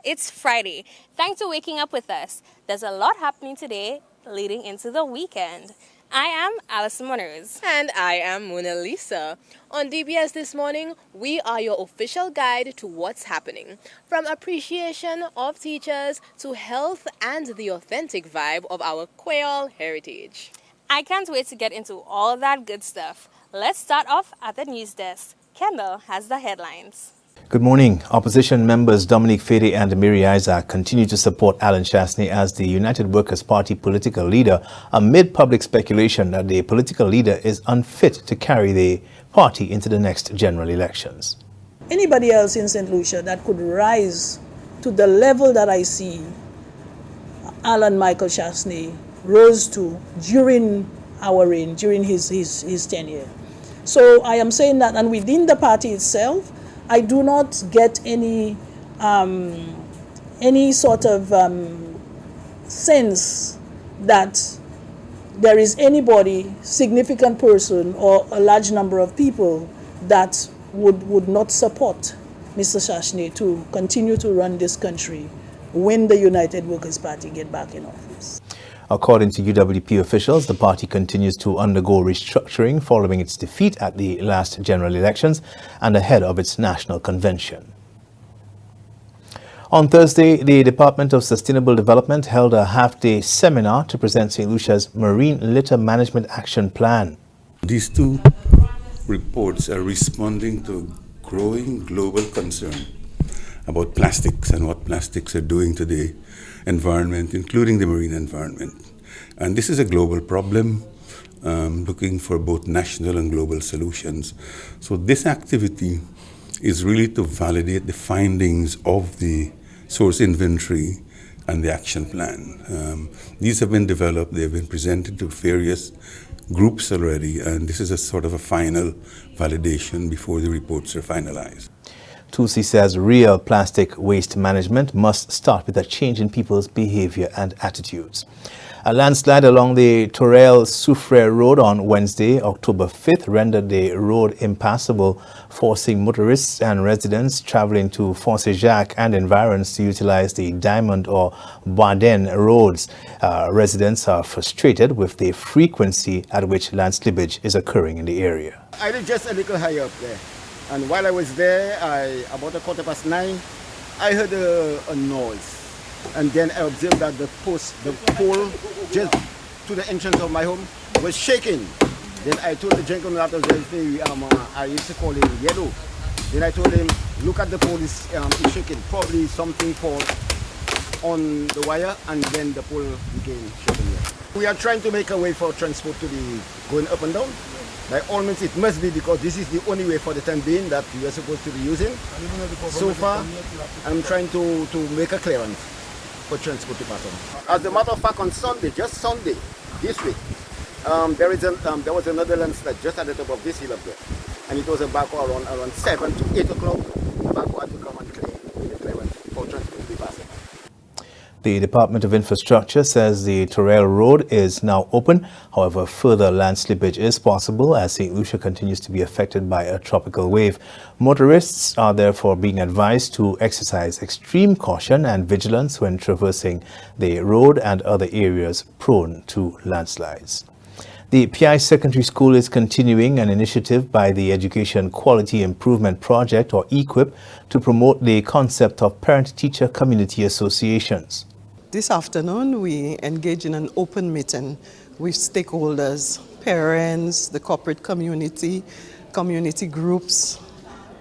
It's Friday. Thanks for waking up with us. There's a lot happening today leading into the weekend. I am Alison Monroes. And I am Mona Lisa. On DBS this morning, we are your official guide to what's happening. From appreciation of teachers to health and the authentic vibe of our Creole heritage. I can't wait to get into all that good stuff. Let's start off at the news desk. Kendall has the headlines. Good morning. Opposition members Dominic Fede and Miri Isaac continue to support Alan Chastanet as the United Workers' Party political leader amid public speculation that the political leader is unfit to carry the party into the next general elections. Anybody else in St. Lucia that could rise to the level that I see Alan Michael Chastanet rose to during our reign, during his tenure. So I am saying that, and within the party itself, I do not get any sort of sense that there is anybody, significant person or a large number of people that would not support Mr. Chastanet to continue to run this country when the United Workers' Party get back in office. According to UWP officials, the party continues to undergo restructuring following its defeat at the last general elections and ahead of its national convention. On Thursday, the Department of Sustainable Development held a half-day seminar to present St. Lucia's Marine Litter Management Action Plan. These two reports are responding to growing global concern about plastics and what plastics are doing to the environment, including the marine environment. And this is a global problem, looking for both national and global solutions. So this activity is really to validate the findings of the source inventory and the action plan. These have been developed, they've been presented to various groups already, and this is a sort of a final validation before the reports are finalized. Tusi says real plastic waste management must start with a change in people's behavior and attitudes. A landslide along the Tourelle-Soufrière Road on Wednesday, October 5th, rendered the road impassable, forcing motorists and residents traveling to Fonsey-Jacques and environs to utilize the Diamond or Baden roads. Residents are frustrated with the frequency at which land slippage is occurring in the area. I live just a little higher up there. And while I was there, about 9:15, I heard a noise. And then I observed that the pole just to the entrance of my home was shaking. Then I told the gentleman that was there, I used to call him Yellow. Then I told him, look at the pole, is shaking. Probably something fall on the wire and then the pole became shaken. We are trying to make a way for transport to be going up and down. By all means, it must be, because this is the only way for the time being that we are supposed to be using. So far, I'm trying to make a clearance for transport to pass on. As a matter of fact, on Sunday, just Sunday, this week, there was another landslide just at the top of this hill up there. And it was a back around 7 to 8 o'clock. The back had to come and clear the clearance for transport to be passing. The Department of Infrastructure says the Tourelle Road is now open. However, further land slippage is possible as St. Lucia continues to be affected by a tropical wave. Motorists are therefore being advised to exercise extreme caution and vigilance when traversing the road and other areas prone to landslides. The PI Secondary School is continuing an initiative by the Education Quality Improvement Project, or EQUIP, to promote the concept of parent-teacher community associations. This afternoon, we engage in an open meeting with stakeholders, parents, the corporate community, community groups,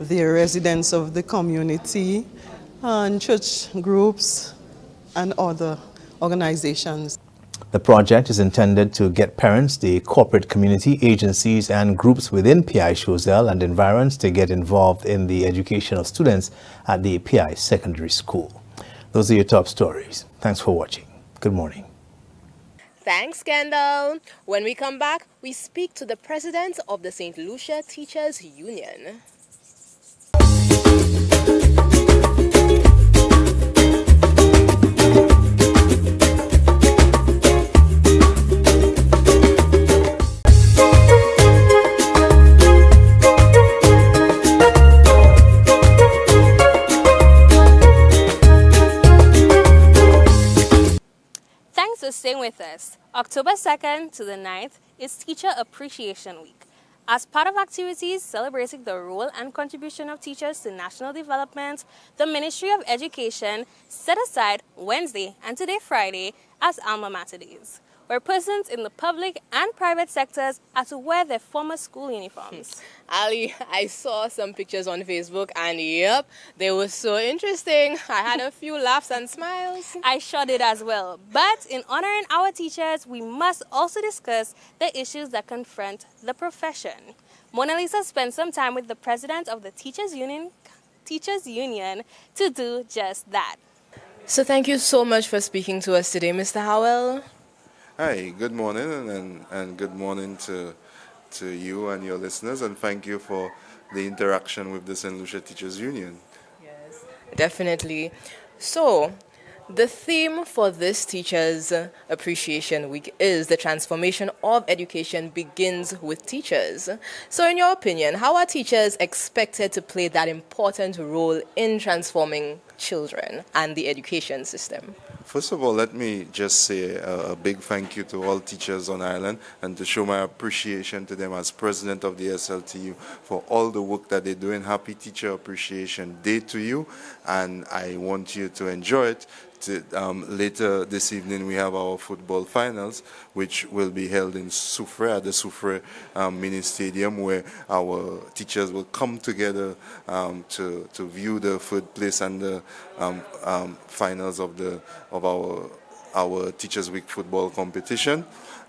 the residents of the community, and church groups, and other organizations. The project is intended to get parents, the corporate community, agencies, and groups within PI Choiseul and environs to get involved in the education of students at the PI Secondary School. Those are your top stories. Thanks for watching. Good morning. Thanks, Kendall. When we come back, we speak to the president of the St. Lucia Teachers Union. with us. October 2nd to the 9th is Teacher Appreciation Week. As part of activities celebrating the role and contribution of teachers to national development, the Ministry of Education set aside Wednesday and today Friday as Alma Mater Days, where persons in the public and private sectors are to wear their former school uniforms. Ali, I saw some pictures on Facebook and yep, they were so interesting. I had a few laughs and smiles. I sure did as well. But in honoring our teachers, we must also discuss the issues that confront the profession. Mona Lisa spent some time with the president of the Teachers Union to do just that. So thank you so much for speaking to us today, Mr. Howell. Hi, good morning and good morning to you and your listeners, and thank you for the interaction with the St. Lucia Teachers Union. Yes, definitely. So, the theme for this Teachers Appreciation Week is the transformation of education begins with teachers. So, in your opinion, how are teachers expected to play that important role in transforming children and the education system? First of all, let me just say a big thank you to all teachers on Ireland and to show my appreciation to them as president of the SLTU for all the work that they do. And happy Teacher Appreciation Day to you, and I want you to enjoy it. Later this evening we have our football finals, which will be held in Soufrière, at the Soufrière mini stadium, where our teachers will come together to view the third place and the finals of our Teachers Week football competition.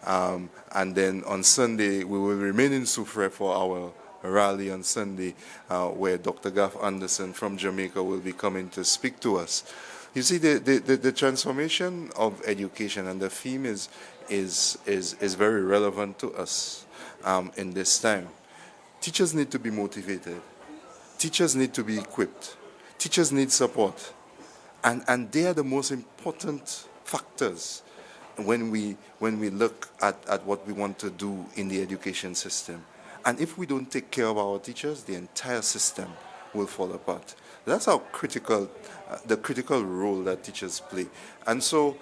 And then on Sunday we will remain in Soufrière for our rally on Sunday, where Dr. Gaff Anderson from Jamaica will be coming to speak to us. You see, the transformation of education and the theme is very relevant to us in this time. Teachers need to be motivated. Teachers need to be equipped. Teachers need support. And they are the most important factors when we look at what we want to do in the education system. And if we don't take care of our teachers, the entire system will fall apart. That's how critical, the critical role that teachers play. And so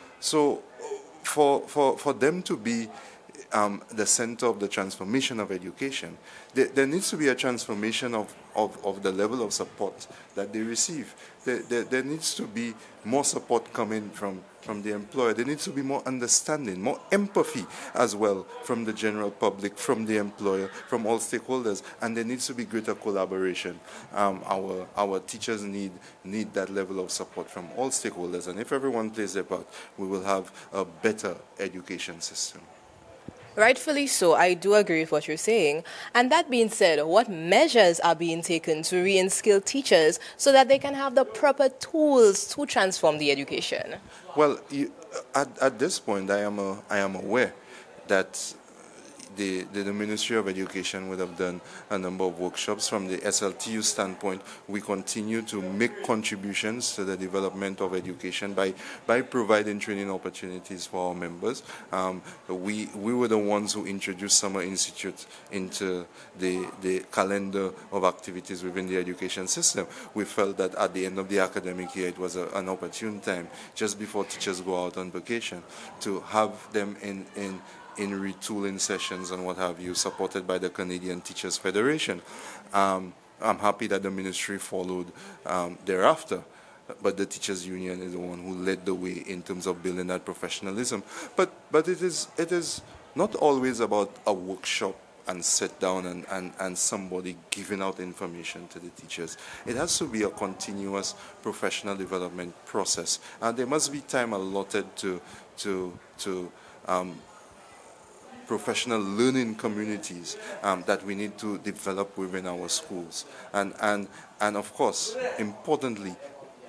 for them to be the center of the transformation of education, there needs to be a transformation of the level of support that they receive. There needs to be more support coming from the employer. There needs to be more understanding, more empathy as well from the general public, from the employer, from all stakeholders, and there needs to be greater collaboration. Our teachers need that level of support from all stakeholders, and if everyone plays their part, we will have a better education system. Rightfully so, I do agree with what you're saying. And that being said, what measures are being taken to re-skill teachers so that they can have the proper tools to transform the education? Well, at this point, I am aware that the Ministry of Education would have done a number of workshops. From the SLTU standpoint, we continue to make contributions to the development of education by providing training opportunities for our members. We were the ones who introduced Summer Institute into the calendar of activities within the education system. We felt that at the end of the academic year, it was an opportune time, just before teachers go out on vacation, to have them in retooling sessions and what have you, supported by the Canadian Teachers Federation. I'm happy that the ministry followed thereafter, but the Teachers Union is the one who led the way in terms of building that professionalism. But it is not always about a workshop and sit down and somebody giving out information to the teachers. It has to be a continuous professional development process, and there must be time allotted to professional learning communities that we need to develop within our schools, and of course, importantly,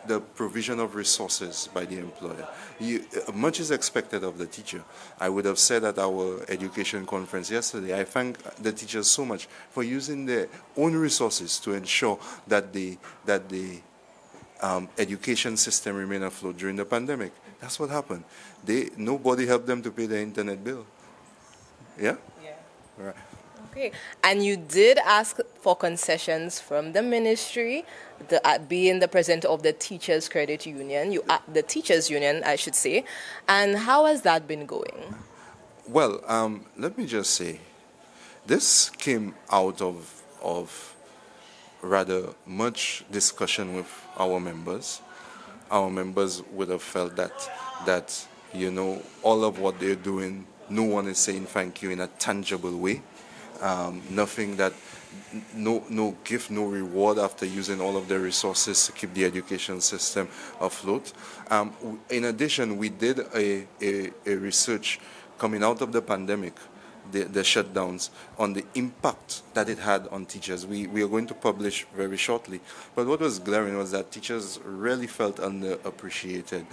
the provision of resources by the employer. Much is expected of the teacher. I would have said at our education conference yesterday, I thank the teachers so much for using their own resources to ensure that the education system remained afloat during the pandemic. That's what happened. Nobody helped them to pay their internet bill. Yeah? Yeah. Right. Okay, and you did ask for concessions from the ministry, being the president of the Teachers Credit Union, the Teachers Union, I should say. And how has that been going? Well, let me just say, this came out of rather much discussion with our members. Our members would have felt that all of what they're doing, no one is saying thank you in a tangible way. Nothing that, no gift, no reward after using all of their resources to keep the education system afloat. In addition, we did a research coming out of the pandemic, the shutdowns, on the impact that it had on teachers. We are going to publish very shortly. But what was glaring was that teachers really felt underappreciated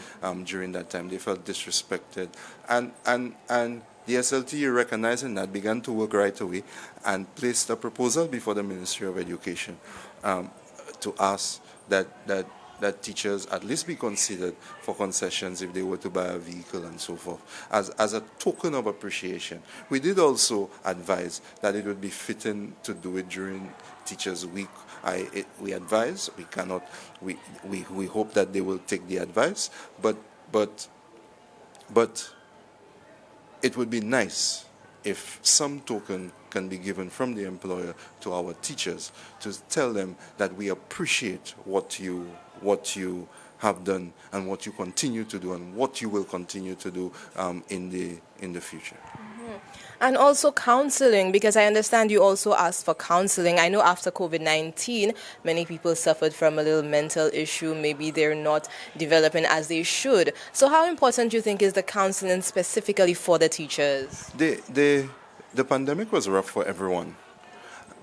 during that time. They felt disrespected. And the SLTU, recognizing that, began to work right away and placed a proposal before the Ministry of Education to ask that teachers at least be considered for concessions if they were to buy a vehicle and so forth, as a token of appreciation. We did also advise that it would be fitting to do it during Teachers Week. We advise, we hope that they will take the advice, but it would be nice if some token can be given from the employer to our teachers to tell them that we appreciate what you have done and what you continue to do and what you will continue to do in the future. And also counseling, because I understand you also asked for counseling. I know after COVID-19, many people suffered from a little mental issue. Maybe they're not developing as they should. So how important do you think is the counseling specifically for the teachers? The pandemic was rough for everyone,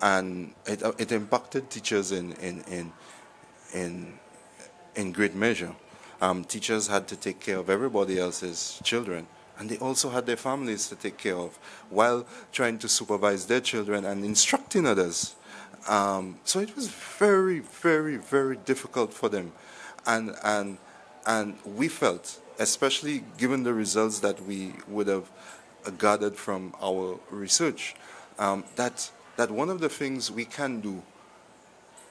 and it impacted teachers in great measure. Teachers had to take care of everybody else's children, and they also had their families to take care of while trying to supervise their children and instructing others. So it was very, very, very difficult for them. And we felt, especially given the results that we would have gathered from our research, that one of the things we can do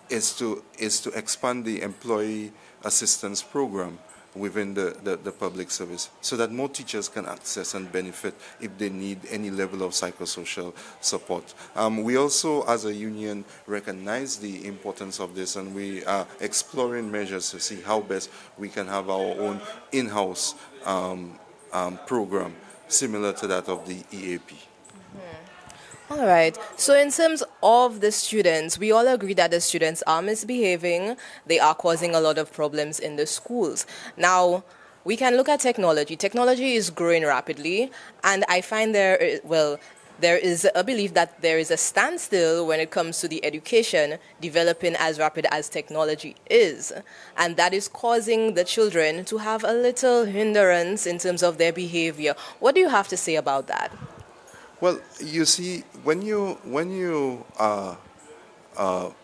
is to expand the employee assistance program within the public service so that more teachers can access and benefit if they need any level of psychosocial support. We also, as a union, recognize the importance of this, and we are exploring measures to see how best we can have our own in-house program similar to that of the EAP. All right. So in terms of the students, we all agree that the students are misbehaving. They are causing a lot of problems in the schools. Now, we can look at technology. Technology is growing rapidly, and I find there is a belief that there is a standstill when it comes to the education developing as rapid as technology is. And that is causing the children to have a little hindrance in terms of their behavior. What do you have to say about that? Well, you see, when you are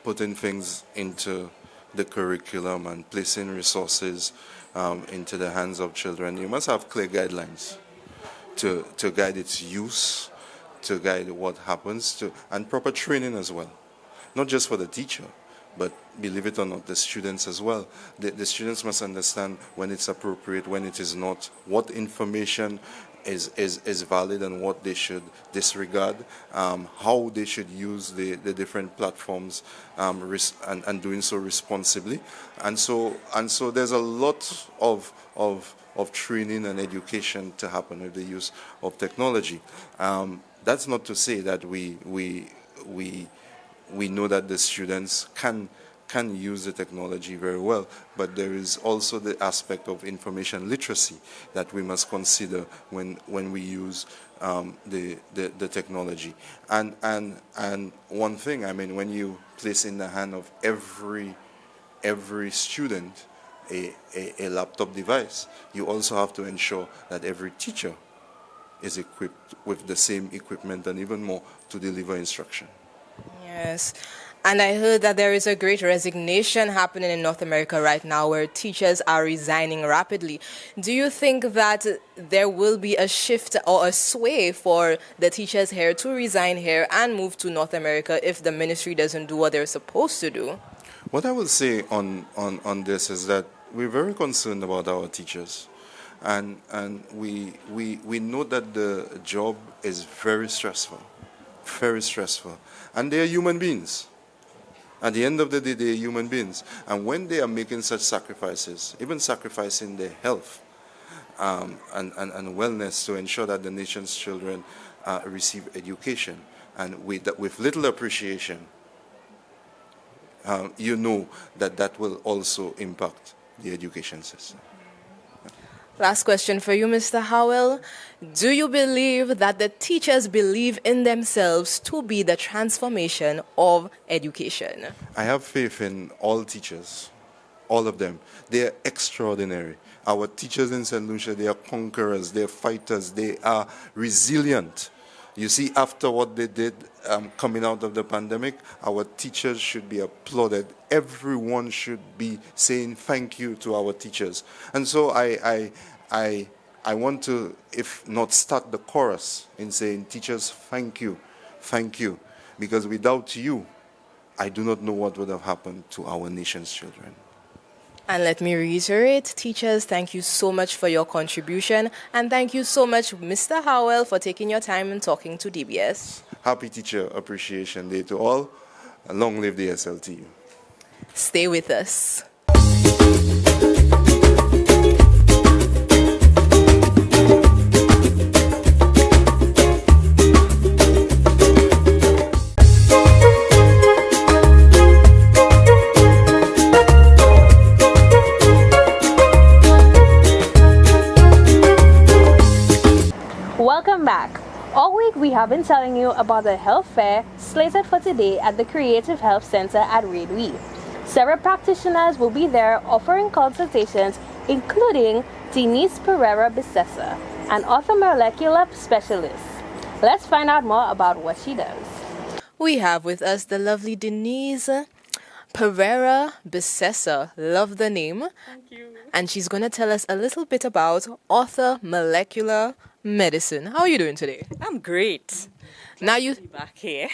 putting things into the curriculum and placing resources into the hands of children, you must have clear guidelines to guide its use, to guide what happens, and proper training as well. Not just for the teacher, but believe it or not, the students as well. The students must understand when it's appropriate, when it is not, what information is valid and what they should disregard, how they should use the different platforms, and doing so responsibly. And so there's a lot of training and education to happen with the use of technology. That's not to say that we know that the students can use the technology very well, but there is also the aspect of information literacy that we must consider when we use the technology. And one thing, I mean, when you place in the hand of every student a laptop device, you also have to ensure that every teacher is equipped with the same equipment and even more to deliver instruction. Yes. And I heard that there is a great resignation happening in North America right now where teachers are resigning rapidly. Do you think that there will be a shift or a sway for the teachers here to resign here and move to North America if the ministry doesn't do what they're supposed to do? What I will say on this is that we're very concerned about our teachers. And we know that the job is very stressful. And they are human beings. At the end of the day, they are human beings. And when they are making such sacrifices, even sacrificing their health and wellness to ensure that the nation's children receive education, and with little appreciation, you know that will also impact the education system. Last question for you, Mr. Howell. Do you believe that the teachers believe in themselves to be the transformation of education? I have faith in all teachers, all of them. They are extraordinary. Our teachers in St. Lucia, they are conquerors, they are fighters, they are resilient. You see, after what they did coming out of the pandemic, our teachers should be applauded. Everyone should be saying thank you to our teachers. And so I want to, if not start the chorus in saying, teachers, thank you, because without you, I do not know what would have happened to our nation's children. And let me reiterate, teachers, thank you so much for your contribution. And thank you so much, Mr. Howell, for taking your time and talking to DBS. Happy Teacher Appreciation Day to all. And long live the SLTU. Stay with us. Welcome back. All week we have been telling you about the health fair slated for today at the Creative Health Center at Redwe. Several practitioners will be there offering consultations, including Denise Pereira Bissessa, an orthomolecular specialist. Let's find out more about what she does. We have with us the lovely Denise Pereira Bissessa. Love the name. Thank you. And she's going to tell us a little bit about orthomolecular medicine. How are you doing today? I'm great. Now you Back here.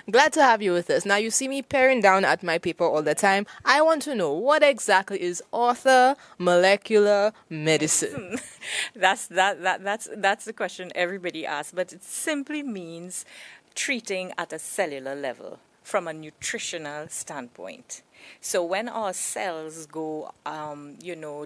glad to have you with us. Now you see me paring down at my paper all the time. I want to know, what exactly is orthomolecular medicine? That's the question everybody asks, but it simply means treating at a cellular level from a nutritional standpoint. So when our cells go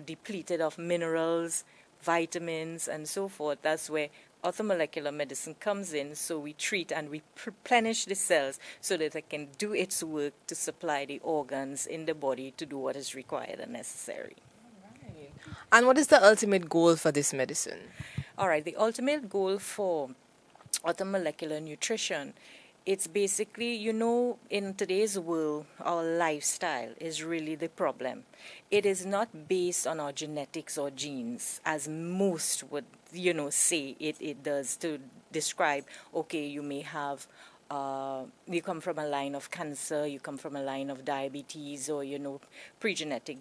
depleted of minerals, vitamins and so forth, that's where orthomolecular medicine comes in. So we treat and we replenish the cells so that it can do its work to supply the organs in the body to do what is required and necessary. And what is the ultimate goal for this medicine? All right, the ultimate goal for orthomolecular nutrition, it's basically, in today's world, our lifestyle is really the problem. It is not based on our genetics or genes, as most would, say it does to describe, okay, you may have, you come from a line of cancer, you come from a line of diabetes or, pre-genetic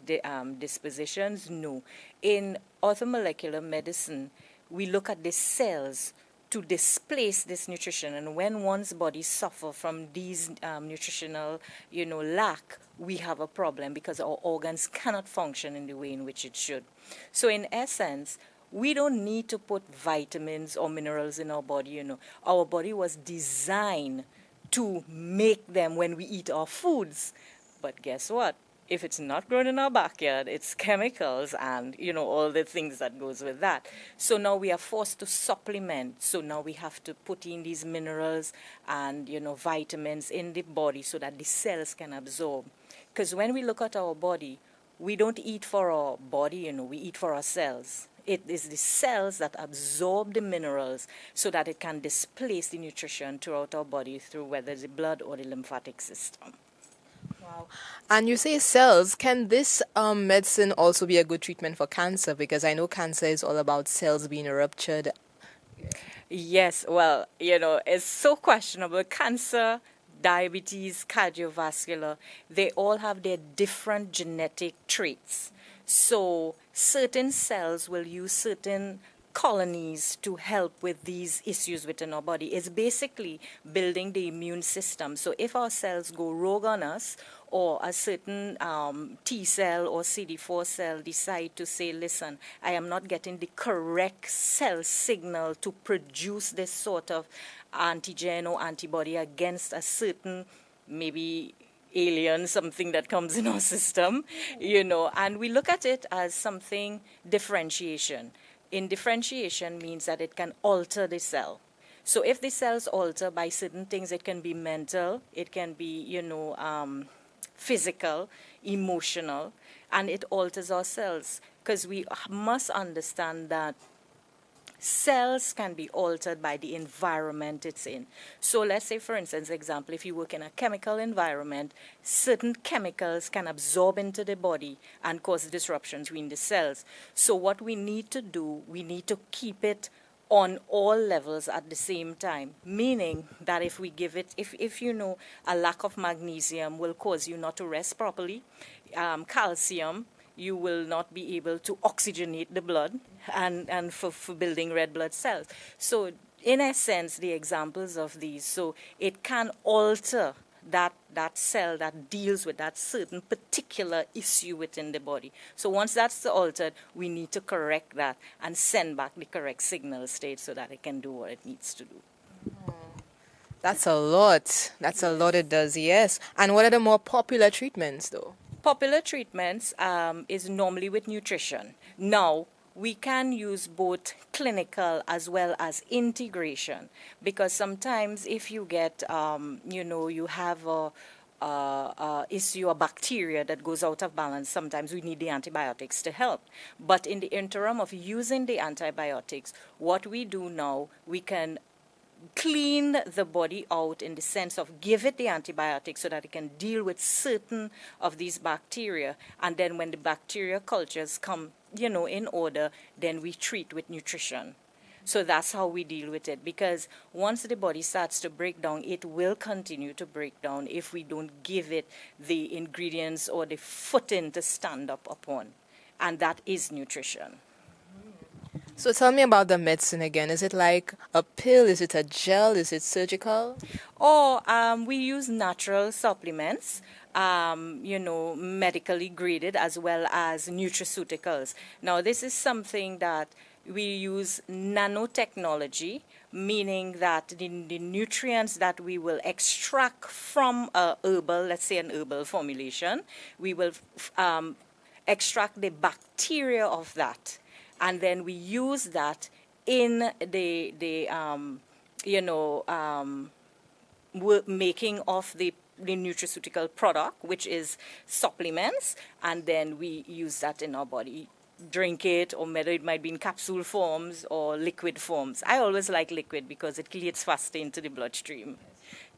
dispositions. No. In orthomolecular medicine, we look at the cells to displace this nutrition, and when one's body suffer from these nutritional, lack, we have a problem because our organs cannot function in the way in which it should. So in essence, we don't need to put vitamins or minerals in our body. Our body was designed to make them when we eat our foods. But guess what? If it's not grown in our backyard, it's chemicals and, all the things that goes with that. So now we are forced to supplement. So now we have to put in these minerals and, vitamins in the body so that the cells can absorb. Because when we look at our body, we don't eat for our body, we eat for our cells. It is the cells that absorb the minerals so that it can displace the nutrition throughout our body through whether the blood or the lymphatic system. Wow. And you say cells. Can this medicine also be a good treatment for cancer? Because I know cancer is all about cells being ruptured. Yes, well, it's so questionable. Cancer diabetes, cardiovascular, they all have their different genetic traits. So certain cells will use certain colonies to help with these issues within our body. It's basically building the immune system. So if our cells go rogue on us, or a certain T cell or CD4 cell decide to say, listen, I am not getting the correct cell signal to produce this sort of antigen or antibody against a certain maybe alien, something that comes in our system, and we look at it as something differentiation. In differentiation means that it can alter the cell. So if the cells alter by certain things, it can be mental, it can be, physical, emotional, and it alters our cells. Because we must understand that cells can be altered by the environment it's in. So let's say, for instance, example, if you work in a chemical environment, certain chemicals can absorb into the body and cause disruptions between the cells. So what we need to do, we need to keep it on all levels at the same time, meaning that if we give it, if you know a lack of magnesium will cause you not to rest properly, calcium, you will not be able to oxygenate the blood and for building red blood cells. So in essence, the examples of these, so it can alter that cell that deals with that certain particular issue within the body. So once that's altered, we need to correct that and send back the correct signal state so that it can do what it needs to do. That's a lot. That's a lot it does, yes. And what are the more popular treatments, though? Popular treatments is normally with nutrition. Now, we can use both clinical as well as integration, because sometimes if you get, you have a issue, a bacteria that goes out of balance, sometimes we need the antibiotics to help. But in the interim of using the antibiotics, what we do now, we can clean the body out in the sense of give it the antibiotics so that it can deal with certain of these bacteria. And then when the bacteria cultures come, in order, then we treat with nutrition. So that's how we deal with it, because once the body starts to break down, it will continue to break down if we don't give it the ingredients or the footing to stand up upon. And that is nutrition. So tell me about the medicine again. Is it like a pill? Is it a gel? Is it surgical? Or we use natural supplements, medically graded, as well as nutraceuticals. Now, this is something that we use nanotechnology, meaning that the nutrients that we will extract from a herbal, let's say an herbal formulation, we will extract the bacteria of that. And then we use that in the making of the nutraceutical product, which is supplements, and then we use that in our body. Drink it, or whether it might be in capsule forms or liquid forms. I always like liquid because it gets faster into the bloodstream.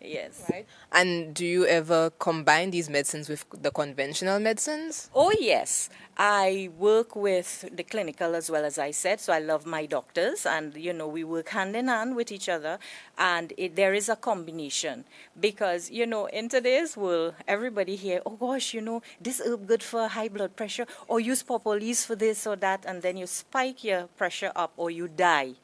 Yes. Right. And do you ever combine these medicines with the conventional medicines? Oh, yes. I work with the clinical as well, as I said, so I love my doctors, and, we work hand in hand with each other, and there is a combination, because, in today's world, everybody here, oh gosh, this herb good for high blood pressure, or use propolis for this or that, and then you spike your pressure up or you die.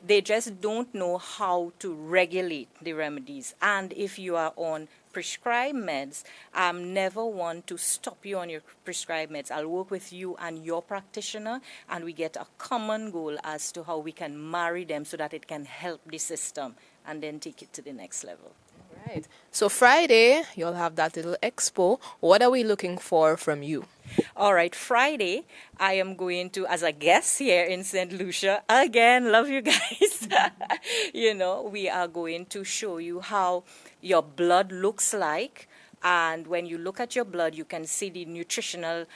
They just don't know how to regulate the remedies. And if you are on prescribed meds, I'm never one to stop you on your prescribed meds. I'll work with you and your practitioner, and we get a common goal as to how we can marry them so that it can help the system and then take it to the next level. Right. So Friday, you'll have that little expo. What are we looking for from you? All right, Friday, I am going to, as a guest here in St. Lucia, again, love you guys. We are going to show you how your blood looks like. And when you look at your blood, you can see the nutritional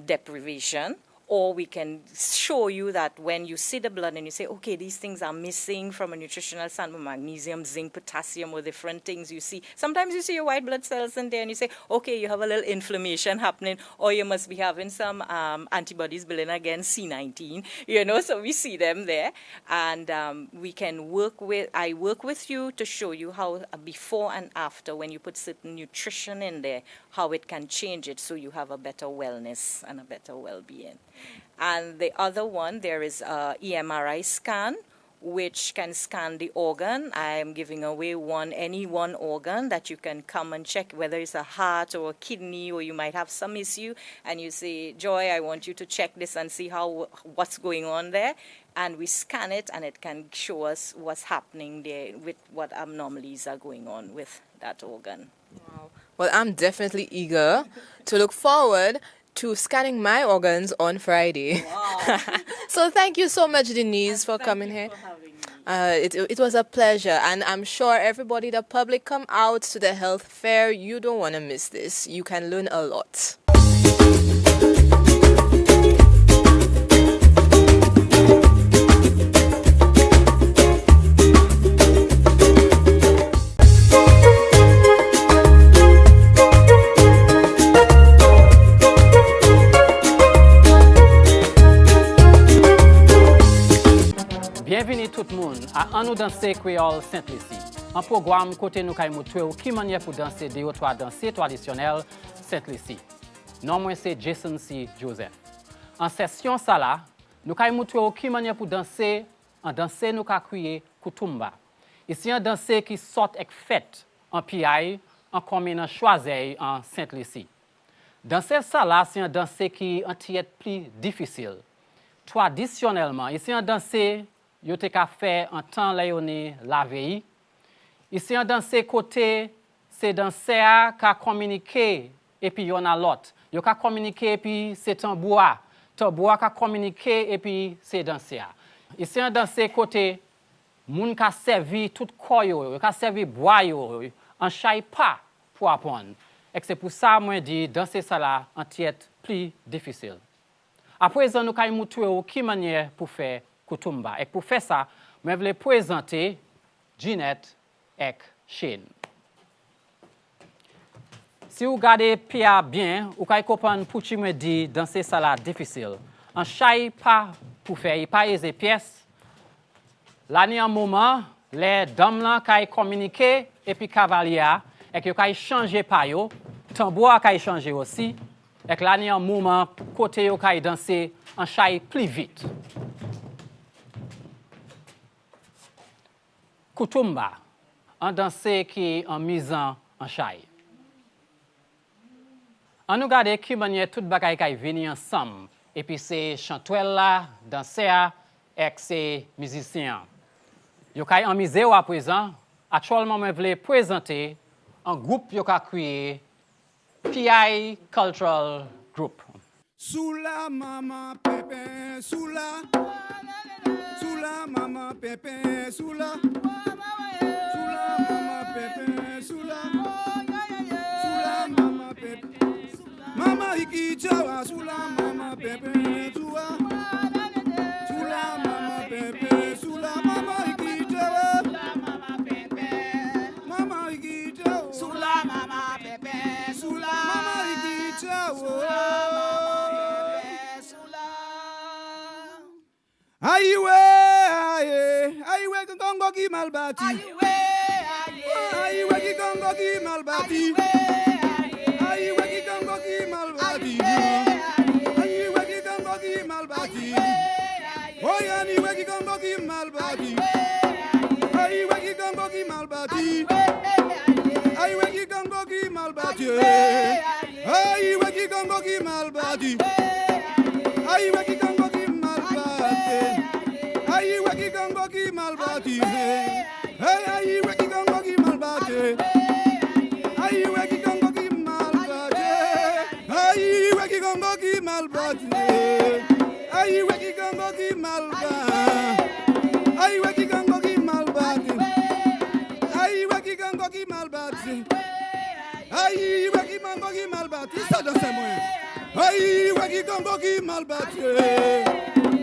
deprivation Or we can show you that when you see the blood and you say, okay, these things are missing from a nutritional standpoint, magnesium, zinc, potassium, or different things you see. Sometimes you see your white blood cells in there and you say, okay, you have a little inflammation happening, or you must be having some antibodies building against C19, so we see them there. And I work with you to show you how before and after, when you put certain nutrition in there, how it can change it so you have a better wellness and a better well-being. And the other one, there is a EMRI scan, which can scan the organ. I am giving away any one organ that you can come and check, whether it's a heart or a kidney, or you might have some issue, and you say, Joy, I want you to check this and see what's going on there. And we scan it, and it can show us what's happening there with what abnormalities are going on with that organ. Wow. Well, I'm definitely eager to look forward to scanning my organs on Friday. Wow. So thank you so much, Denise, for coming here. For having me. It was a pleasure, and I'm sure everybody, the public, come out to the health fair. You don't want to miss this. You can learn a lot. Bienvenue tout le monde à Un nous danser créole Saint-Lucie. Un programme côté nous kay montrer qui manière pour danser des autres danser traditionnel Saint-Lucie. Nom moi c'est Jason C. Joseph. En session ça là, nous kay montrer qui manière pour danser, en danser nous ka crier kutumba. Ici un danser qui sort avec fête en PI, en commune en Choiseul en Saint-Lucie. Danser ça là, c'est un danser qui est plus difficile. Traditionnellement, ici un danser yo te ka fait en temps la yone la veille. Ici en dans ces côtés, c'est danser ka communiquer et puis yon a l'autre. Yo ka communiquer et puis c'est tambour ka communiquer et puis c'est danser. Ici en dans ces côtés, moun ka servi tout koyo, yo ka servi bois yo, en chay pas pour apprendre. Et c'est pour ça moi dit danser ça là en tiet plus difficile. À présent nous kay montrer qui manière pour faire Kutumba. Et pour faire ça, je vais présenter Jeanette et Shane. Si vous regardez Pierre bien, vous pouvez comprendre pourquoi je me dis dans ces salades difficiles. En chaque pas pour faire, pas les pièces. Là, il y a un moment, les dames là qui communiquent et puis cavaliers et qui ont changé pas yo, tambour qui changé aussi. Et là, il y a un moment côté yo qui danser en chaque plus vite. Kutumba, un danser qui est en misant en chaille. On nous regarde qui manière toute bagaille qui vient ensemble. Et puis c'est chanteur là, danseur et ces musiciens. Yo kay en misé à présent, actuellement je voulais présenter un groupe yo ka créé PI Cultural Group. Soula mama pepe soula mama pepe soula mama pepe soula mama pepe mama ikichawa soula mama pepe soula mama pepe soula mama ikichawa mama ikichawa soula mama pepe soula mama ikichawa Aiwe Kongo ki malbati. Aiwe ki Kongo ki malbati. Aiwe ki Kongo ki malbati. Aiwe ki Kongo ki malbati. Oyani we ki Kongo ki malbati. Aiwe ki Kongo ki malbati. Aiwe ki Kongo ki malbati. Aiwe ki Kongo ki malbati. Aiwe ki Kongo ki malbati. Aiwe ki Kongo ki malbati. Aiwe ki Kongo ki malbati. Aiwe ki Kongo ki malbati. Aiwe ki Kongo ki malbati. Aiwe ki Kongo ki malbati. Aiwe ki Kongo ki malbati. Aiwe ki Kongo ki malbati. Aiwe ki Kongo ki malbati. Ça dans c'est moi. Ay, waki gambo ki malbate.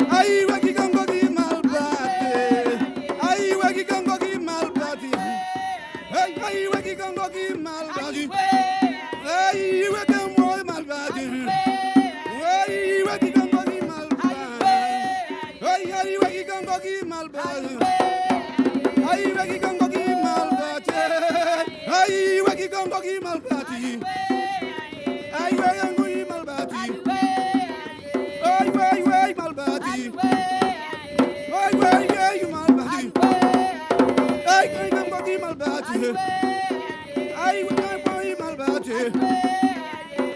Ay, waki gambo ki malbate. Ay, waki gambo ki malbate. Ay, waki gambo ki malbate. Ay, waki gambo malbate. Ay, waki gambo ki malbate. Ay, waki gambo ki malbate. Ay, waki gambo ki malbate. Ay, waki gambo ki malbate. Ay, waki gambo ki malbate. Ay, way, malbate. Ay, malbate. Ay, gambo ki malbate. Ay, gambo ki malbate.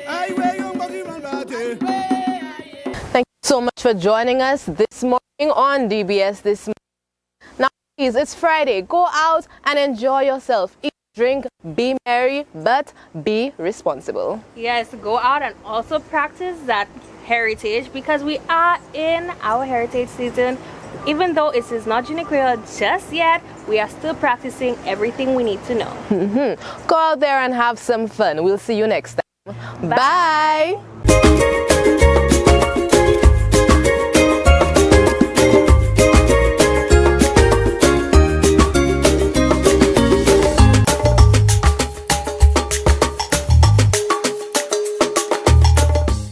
Ay, gambo ki malbate. Thank you so much for joining us this morning on DBS This Morning. Now, please, it's Friday. Go out and enjoy yourself. Eat, drink, be merry, but be responsible. Yes, go out and also practice that heritage because we are in our heritage season. Even though it is not Guinea Creole just yet, we are still practicing everything we need to know. Go out there and have some fun. We'll see you next time. Bye.